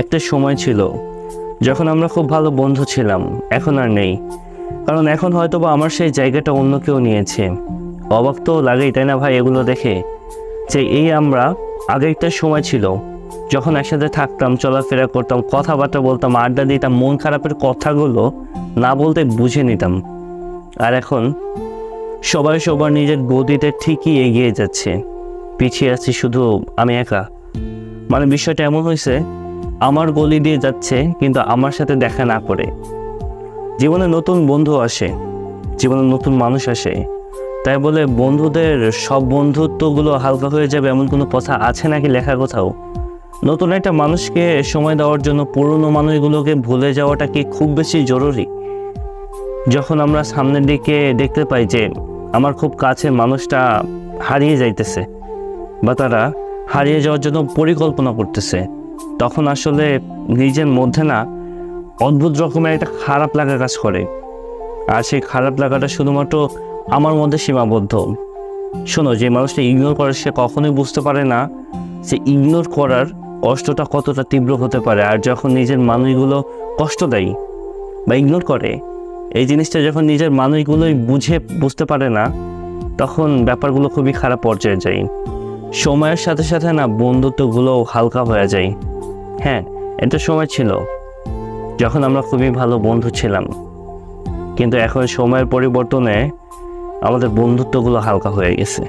একটা সময় ছিল যখন আমরা খুব ভালো বন্ধু ছিলাম, এখন আর নেই। কারণ এখন হয়তো বা আমার সেই জায়গাটা অন্য কেউ নিয়েছে। অবাক তো লাগেই, তাই না ভাই, এগুলো দেখে যে এই আমরা আগে একটা সময় ছিল যখন একসাথে থাকতাম, চলাফেরা করতাম, কথাবার্তা বলতাম, আড্ডা দিতাম, মন খারাপের কথাগুলো না বলতে বুঝে নিতাম। আর এখন সবাই সবার নিজের গতিতে ঠিকই এগিয়ে যাচ্ছে, পিছিয়ে আছি শুধু আমি একা। মানে বিষয়টা এমন হয়েছে, আমার গলি দিয়ে যাচ্ছে কিন্তু আমার সাথে দেখা না করে। জীবনে নতুন বন্ধু আসে, জীবনে নতুন মানুষ আসে, তাই বলে বন্ধুদের সব বন্ধুত্বগুলো হালকা হয়ে যাবে এমন কোনো কথা আছে নাকি লেখা কোথাও? নতুন একটা মানুষকে সময় দেওয়ার জন্য পুরনো মানুষগুলোকে ভুলে যাওয়াটা কি খুব বেশি জরুরি? যখন আমরা সামনের দিকে দেখতে পাই যে আমার খুব কাছে মানুষটা হারিয়ে যাইতেছে বা তারা হারিয়ে যাওয়ার জন্য পরিকল্পনা করতেছে, তখন আসলে নিজের মধ্যে না অদ্ভুত রকমের একটা খারাপ লাগা কাজ করে। আর সেই খারাপ লাগাটা শুধুমাত্র আমার মধ্যে সীমাবদ্ধ। শোনো, যে মানুষটা ইগনোর করে সে কখনোই বুঝতে পারে না যে ইগনোর করার কষ্টটা কতটা তীব্র হতে পারে। আর যখন নিজের মানুষগুলো কষ্ট দেয় বা ইগনোর করে, এই জিনিসটা যখন নিজের মানুষগুলোই বুঝতে পারে না, তখন ব্যাপারগুলো খুবই খারাপ পর্যায়ে যায়। সময়ের সাথে সাথে না বন্ধুত্বগুলো হালকা হয়ে যায়। হ্যাঁ, এটা সময় ছিল যখন আমরা খুবই ভালো বন্ধু ছিলাম, কিন্তু এখন সময়ের পরিবর্তনে আমাদের বন্ধুত্বগুলো হালকা হয়ে গেছে।